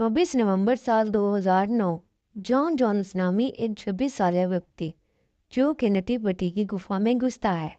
24 नवंबर साल 2009 John Johns नामी एक 26 साल व्यक्ति जो कि नटी बटी की गुफा में घुसता है,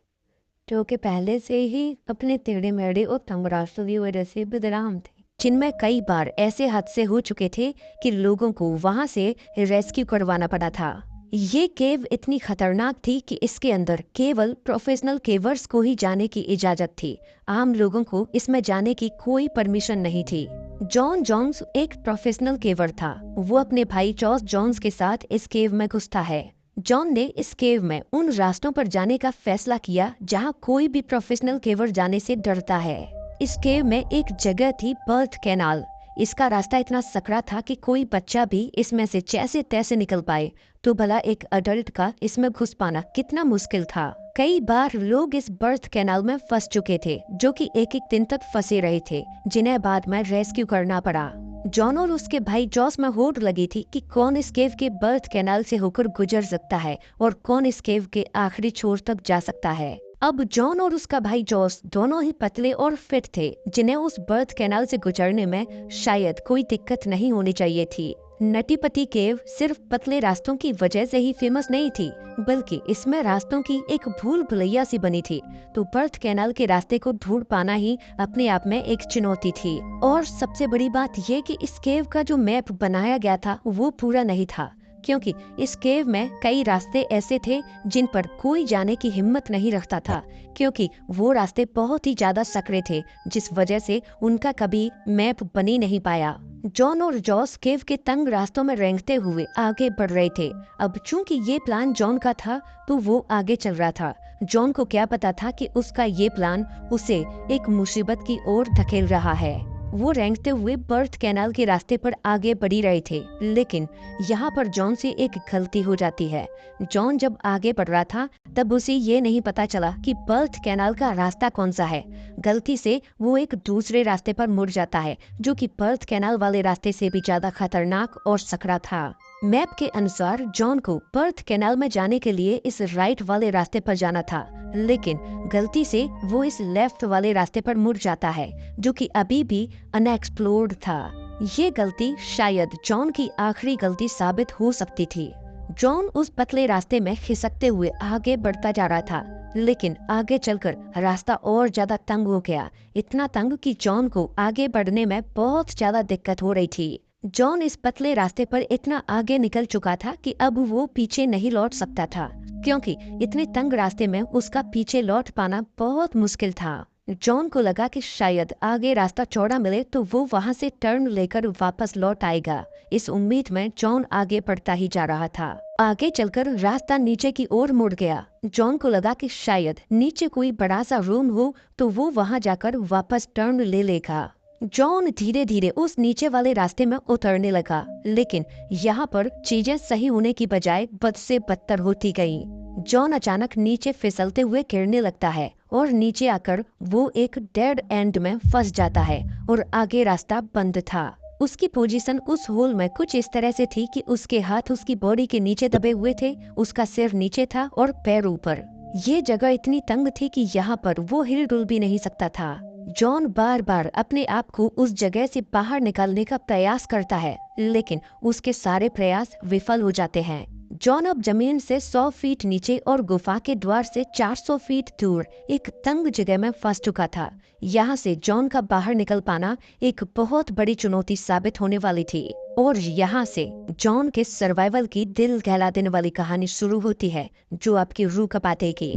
जो कि पहले से ही अपने टेढ़े मेढ़े और तंग रास्तों की वजह से बदनाम थे, जिनमें कई बार ऐसे हादसे हो चुके थे कि लोगों को वहां से रेस्क्यू करवाना पड़ा था। ये केव इतनी खतरनाक थी कि इसके अंदर केवल प्रोफेशनल केवर्स को ही जाने की इजाजत थी। आम लोगों को इसमें जाने की कोई परमिशन नहीं थी। जॉन जॉन्स एक प्रोफेशनल केवर था। वो अपने भाई जॉस जॉन्स के साथ इस केव में घुसता है। जॉन ने इस केव में उन रास्तों पर जाने का फैसला किया जहां कोई भी प्रोफेशनल केवर जाने से डरता है। इस केव में एक जगह थी बर्थ कैनाल। इसका रास्ता इतना सकरा था कि कोई बच्चा भी इसमें से जैसे तैसे निकल पाए, तो भला एक अडल्ट का इसमें घुस पाना कितना मुश्किल था। कई बार लोग इस बर्थ कैनाल में फंस चुके थे, जो कि एक एक दिन तक फंसे रहे थे, जिन्हें बाद में रेस्क्यू करना पड़ा। जॉन और उसके भाई जॉस में होड़ लगी थी कि कौन इस केव के बर्थ कैनाल से होकर गुजर सकता है और कौन इस केव के आखिरी छोर तक जा सकता है। अब जॉन और उसका भाई जॉस दोनों ही पतले और फिट थे, जिन्हें उस बर्थ कैनाल से गुजरने में शायद कोई दिक्कत नहीं होनी चाहिए थी। नटी पटी केव सिर्फ पतले रास्तों की वजह से ही फेमस नहीं थी, बल्कि इसमें रास्तों की एक भूल भुलैया सी बनी थी। तो बर्थ कैनाल के रास्ते को ढूंढ पाना ही अपने आप में एक चुनौती थी। और सबसे बड़ी बात ये कि इस केव का जो मैप बनाया गया था वो पूरा नहीं था, क्योंकि इस केव में कई रास्ते ऐसे थे जिन पर कोई जाने की हिम्मत नहीं रखता था, क्योंकि वो रास्ते बहुत ही ज्यादा सकरे थे, जिस वजह से उनका कभी मैप बन ही नहीं पाया। जॉन और जॉस केव के तंग रास्तों में रेंगते हुए आगे बढ़ रहे थे। अब चूंकि ये प्लान जॉन का था, तो वो आगे चल रहा था। जॉन को क्या पता था कि उसका ये प्लान उसे एक मुसीबत की ओर धकेल रहा है। वो रेंगते हुए बर्थ कैनाल के रास्ते पर आगे बढ़ रहे थे, लेकिन यहाँ पर जॉन से एक गलती हो जाती है। जॉन जब आगे बढ़ रहा था, तब उसे ये नहीं पता चला कि बर्थ कैनाल का रास्ता कौन सा है। गलती से वो एक दूसरे रास्ते पर मुड़ जाता है, जो कि बर्थ कैनाल वाले रास्ते से भी ज्यादा खतरनाक और सकरा था। मैप के अनुसार जॉन को बर्थ कैनाल में जाने के लिए इस राइट वाले रास्ते पर जाना था, लेकिन गलती से वो इस लेफ्ट वाले रास्ते पर मुड़ जाता है, जो कि अभी भी अनएक्सप्लोर्ड था। ये गलती शायद जॉन की आखिरी गलती साबित हो सकती थी। जॉन उस पतले रास्ते में खिसकते हुए आगे बढ़ता जा रहा था, लेकिन आगे चलकर रास्ता और ज्यादा तंग हो गया। इतना तंग कि जॉन को आगे बढ़ने में बहुत ज्यादा दिक्कत हो रही थी। जॉन इस पतले रास्ते पर इतना आगे निकल चुका था कि अब वो पीछे नहीं लौट सकता था, क्योंकि इतने तंग रास्ते में उसका पीछे लौट पाना बहुत मुश्किल था। जॉन को लगा कि शायद आगे रास्ता चौड़ा मिले तो वो वहां से टर्न लेकर वापस लौट आएगा। इस उम्मीद में जॉन आगे बढ़ता ही जा रहा था। आगे चलकर रास्ता नीचे की ओर मुड़ गया। जॉन को लगा कि शायद नीचे कोई बड़ा सा रूम हो, तो वो वहां जाकर वापस टर्न ले लेगा। जॉन धीरे धीरे उस नीचे वाले रास्ते में उतरने लगा, लेकिन यहाँ पर चीजें सही होने की बजाय बद से बदतर होती गई। जॉन अचानक नीचे फिसलते हुए गिरने लगता है और नीचे आकर वो एक डेड एंड में फंस जाता है और आगे रास्ता बंद था। उसकी पोजीशन उस होल में कुछ इस तरह से थी कि उसके हाथ उसकी बॉडी के नीचे दबे हुए थे, उसका सिर नीचे था और पैर ऊपर। ये जगह इतनी तंग थी कि यहाँ पर वो हिल डुल भी नहीं सकता था। जॉन बार बार अपने आप को उस जगह से बाहर निकालने का प्रयास करता है, लेकिन उसके सारे प्रयास विफल हो जाते हैं। जॉन अब जमीन से 100 फीट नीचे और गुफा के द्वार से 400 फीट दूर एक तंग जगह में फंस चुका था। यहाँ से जॉन का बाहर निकल पाना एक बहुत बड़ी चुनौती साबित होने वाली थी। और यहाँ से जॉन के सर्वाइवल की दिल गहला देने वाली कहानी शुरू होती है, जो आपकी रूह कपा देगी।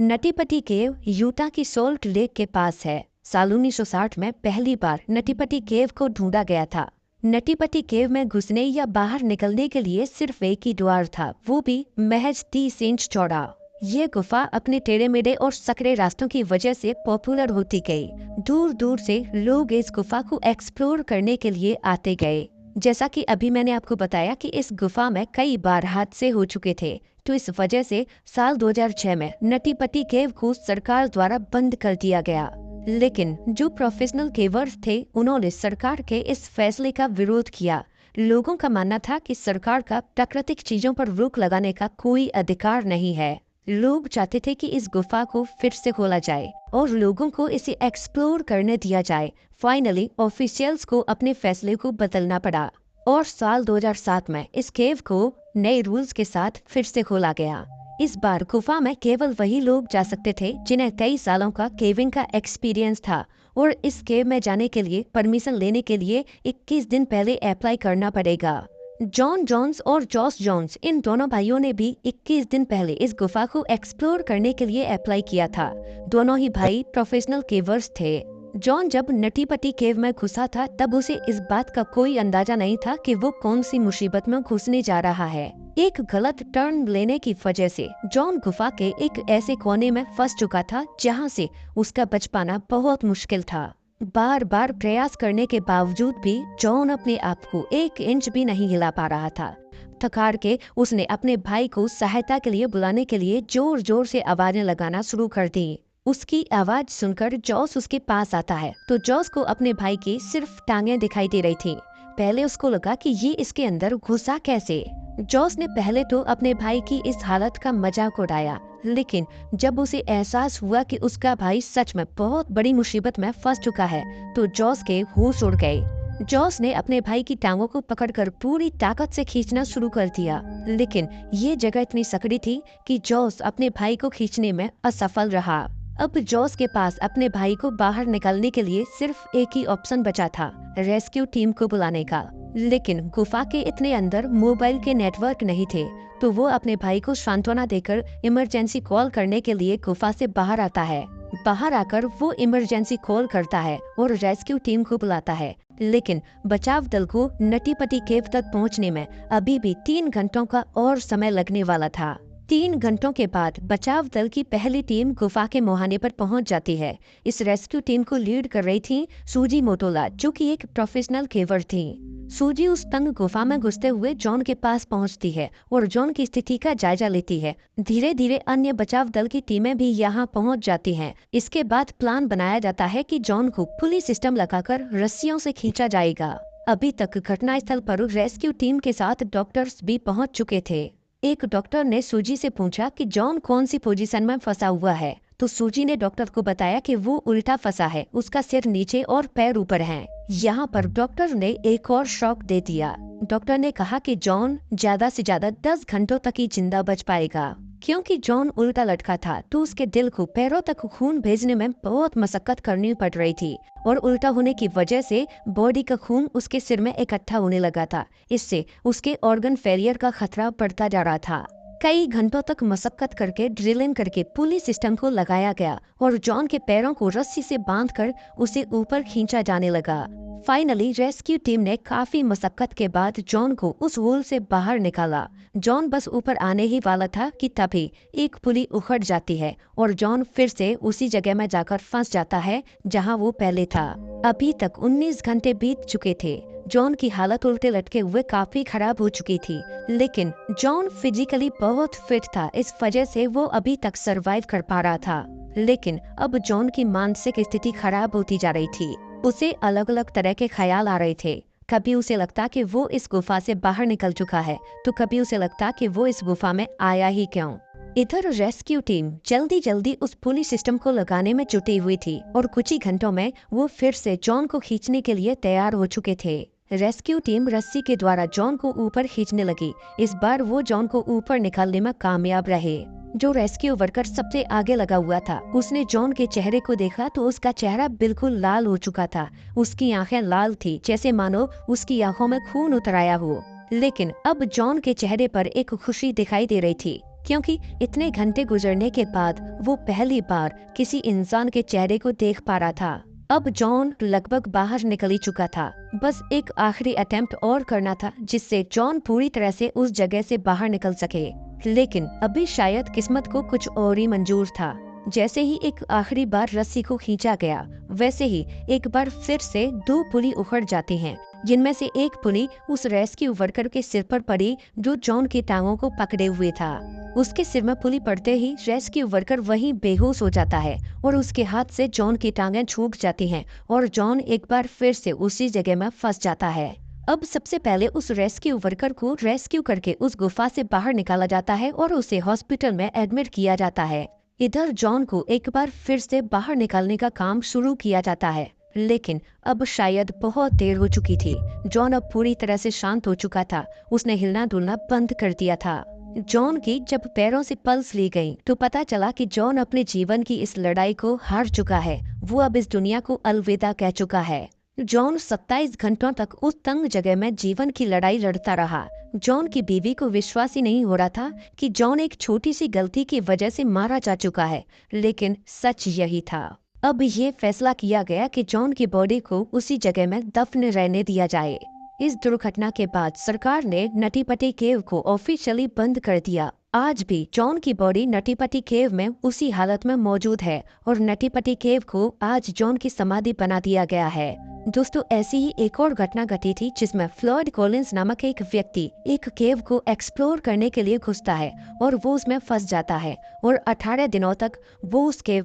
नटी पटी केव यूटा की सोल्ट लेक के पास है। साल 1960 में पहली बार नटी पटी केव को ढूंढा गया था। नटी पटी केव में घुसने या बाहर निकलने के लिए सिर्फ एक ही द्वार था, वो भी महज 30 इंच चौड़ा। ये गुफा अपने टेढ़े मेढ़े और सकरे रास्तों की वजह से पॉपुलर होती गई। दूर दूर से लोग इस गुफा को एक्सप्लोर करने के लिए आते गए। जैसा कि अभी मैंने आपको बताया कि इस गुफा में कई बार हादसे हो चुके थे, तो इस वजह से साल 2006 में नटी पटी केव को सरकार द्वारा बंद कर दिया गया। लेकिन जो प्रोफेशनल केवर्स थे, उन्होंने सरकार के इस फैसले का विरोध किया। लोगों का मानना था कि सरकार का प्राकृतिक चीजों पर रोक लगाने का कोई अधिकार नहीं है। लोग चाहते थे कि इस गुफा को फिर से खोला जाए और लोगों को इसे एक्सप्लोर करने दिया जाए। फाइनली ऑफिशियल्स को अपने फैसले को बदलना पड़ा और साल 2007 में इस केव को नए रूल्स के साथ फिर से खोला गया। इस बार गुफा में केवल वही लोग जा सकते थे जिन्हें कई सालों का केविंग का एक्सपीरियंस था, और इस केव में जाने के लिए परमिशन लेने के लिए 21 दिन पहले अप्लाई करना पड़ेगा। जॉन जोन्स और जॉस जोन्स, इन दोनों भाइयों ने भी 21 दिन पहले इस गुफा को एक्सप्लोर करने के लिए अप्लाई किया था। दोनों ही भाई प्रोफेशनल केवर्स थे। जॉन जब नटी पटी केव में घुसा था तब उसे इस बात का कोई अंदाजा नहीं था कि वो कौन सी मुसीबत में घुसने जा रहा है। एक गलत टर्न लेने की वजह से जॉन गुफा के एक ऐसे कोने में फंस चुका था जहां से उसका बच पाना बहुत मुश्किल था। बार बार प्रयास करने के बावजूद भी जॉन अपने आप को 1 इंच भी नहीं हिला पा रहा था। थकार के उसने अपने भाई को सहायता के लिए बुलाने के लिए जोर जोर से आवाजें लगाना शुरू कर दी। उसकी आवाज सुनकर जॉस उसके पास आता है तो जॉस को अपने भाई की सिर्फ टांगें दिखाई दे रही थी। पहले उसको लगा कि ये इसके अंदर घुसा कैसे। जॉस ने पहले तो अपने भाई की इस हालत का मजाक उड़ाया, लेकिन जब उसे एहसास हुआ कि उसका भाई सच में बहुत बड़ी मुसीबत में फंस चुका है तो जॉस के होश उड़ गए। जॉस ने अपने भाई की टांगों को पकड़कर पूरी ताकत से खींचना शुरू कर दिया, लेकिन ये जगह इतनी सकड़ी थी कि जॉस अपने भाई को खींचने में असफल रहा। अब जॉस के पास अपने भाई को बाहर निकालने के लिए सिर्फ एक ही ऑप्शन बचा था, रेस्क्यू टीम को बुलाने का। लेकिन गुफा के इतने अंदर मोबाइल के नेटवर्क नहीं थे, तो वो अपने भाई को सांत्वना देकर इमरजेंसी कॉल करने के लिए गुफा से बाहर आता है। बाहर आकर वो इमरजेंसी कॉल करता है और रेस्क्यू टीम को बुलाता है, लेकिन बचाव दल को नटी पटी केव तक पहुंचने में अभी भी 3 घंटों का और समय लगने वाला था। 3 घंटों के बाद बचाव दल की पहली टीम गुफा के मुहाने पर पहुंच जाती है। इस रेस्क्यू टीम को लीड कर रही थी सूजी मोटोला, जो कि एक प्रोफेशनल केवर थी। सूजी उस तंग गुफा में घुसते हुए जॉन के पास पहुंचती है और जॉन की स्थिति का जायजा लेती है। धीरे धीरे अन्य बचाव दल की टीमें भी यहाँ पहुंच जाती हैं। इसके बाद प्लान बनाया जाता है कि जॉन को पुली सिस्टम लगाकर रस्सियों से खींचा जाएगा। अभी तक घटनास्थल पर रेस्क्यू टीम के साथ डॉक्टर्स भी पहुंच चुके थे। एक डॉक्टर ने सूजी से पूछा कि जॉन कौन सी पोजीशन में फंसा हुआ है, तो सूजी ने डॉक्टर को बताया कि वो उल्टा फंसा है, उसका सिर नीचे और पैर ऊपर हैं। यहाँ पर डॉक्टर ने एक और शॉक दे दिया। डॉक्टर ने कहा कि जॉन ज्यादा से ज्यादा 10 घंटों तक ही जिंदा बच पाएगा। क्योंकि जॉन उल्टा लटका था तो उसके दिल को पैरों तक खून भेजने में बहुत मशक्कत करनी पड़ रही थी, और उल्टा होने की वजह से बॉडी का खून उसके सिर में इकट्ठा होने लगा था। इससे उसके ऑर्गन फेलियर का खतरा बढ़ता जा रहा था। कई घंटों तक मशक्कत करके ड्रिलिंग करके पुली सिस्टम को लगाया गया और जॉन के पैरों को रस्सी से बांधकर उसे ऊपर खींचा जाने लगा। फाइनली रेस्क्यू टीम ने काफी मशक्कत के बाद जॉन को उस होल से बाहर निकाला। जॉन बस ऊपर आने ही वाला था कि तभी एक पुली उखड़ जाती है और जॉन फिर से उसी जगह में जाकर फंस जाता है जहां वो पहले था। अभी तक 19 घंटे बीत चुके थे। जॉन की हालत उल्टे लटके हुए काफी खराब हो चुकी थी, लेकिन जॉन फिजिकली बहुत फिट था, इस वजह से वो अभी तक सरवाइव कर पा रहा था। लेकिन अब जॉन की मानसिक स्थिति खराब होती जा रही थी। उसे अलग अलग तरह के ख्याल आ रहे थे। कभी उसे लगता कि वो इस गुफा से बाहर निकल चुका है, तो कभी उसे लगता कि वो इस गुफा में आया ही क्यों। इधर रेस्क्यू टीम जल्दी जल्दी उस पुलिस सिस्टम को लगाने में जुटी हुई थी और कुछ ही घंटों में वो फिर से जॉन को खींचने के लिए तैयार हो चुके थे। रेस्क्यू टीम रस्सी के द्वारा जॉन को ऊपर खींचने लगी। इस बार वो जॉन को ऊपर निकालने में कामयाब रहे। जो रेस्क्यू वर्कर सबसे आगे लगा हुआ था, उसने जॉन के चेहरे को देखा तो उसका चेहरा बिल्कुल लाल हो चुका था। उसकी आंखें लाल थी, जैसे मानो उसकी आंखों में खून उतर आया हो। लेकिन अब जॉन के चेहरे पर एक खुशी दिखाई दे रही थी, क्योंकि इतने घंटे गुजरने के बाद वो पहली बार किसी इंसान के चेहरे को देख पा रहा था। अब जॉन लगभग बाहर निकल ही चुका था। बस एक आखिरी अटेम्प्ट और करना था जिससे जॉन पूरी तरह से उस जगह से बाहर निकल सके। लेकिन अभी शायद किस्मत को कुछ और ही मंजूर था। जैसे ही एक आखिरी बार रस्सी को खींचा गया, वैसे ही एक बार फिर से 2 पुली उखड़ जाती हैं, जिनमें से एक पुली उस रेस्क्यू वर्कर के सिर पर पड़ी जो जॉन की टांगों को पकड़े हुए था। उसके सिर में पुली पड़ते ही रेस्क्यू वर्कर वहीं बेहोश हो जाता है और उसके हाथ से जॉन की टांगें छूट जाती हैं और जॉन एक बार फिर से उसी जगह में फंस जाता है। अब सबसे पहले उस रेस्क्यू वर्कर को रेस्क्यू करके उस गुफा से बाहर निकाला जाता है और उसे हॉस्पिटल में एडमिट किया जाता है। इधर जॉन को एक बार फिर से बाहर निकालने का काम शुरू किया जाता है, लेकिन अब शायद बहुत देर हो चुकी थी। जॉन अब पूरी तरह से शांत हो चुका था, उसने हिलना डुलना बंद कर दिया था। जॉन की जब पैरों से पल्स ली गई तो पता चला कि जॉन अपने जीवन की इस लड़ाई को हार चुका है। वो अब इस दुनिया को अलविदा कह चुका है। जॉन 27 घंटों तक उस तंग जगह में जीवन की लड़ाई लड़ता रहा। जॉन की बीवी को विश्वास ही नहीं हो रहा था कि जॉन एक छोटी सी गलती की वजह से मारा जा चुका है, लेकिन सच यही था। अब ये फैसला किया गया कि जॉन की बॉडी को उसी जगह में दफन रहने दिया जाए। इस दुर्घटना के बाद सरकार ने नटी पटी केव को ऑफिशियली बंद कर दिया। आज भी जॉन की बॉडी नटी पटी केव में उसी हालत में मौजूद है और नटी पटी केव को आज जॉन की समाधि बना दिया गया है। दोस्तों, ऐसी ही एक और घटना घटी थी जिसमें फ्लॉयड कॉलिंस नामक एक व्यक्ति एक केव को एक्सप्लोर करने के लिए घुसता है और वो उसमें फंस जाता है और 18 दिनों तक वो उस केव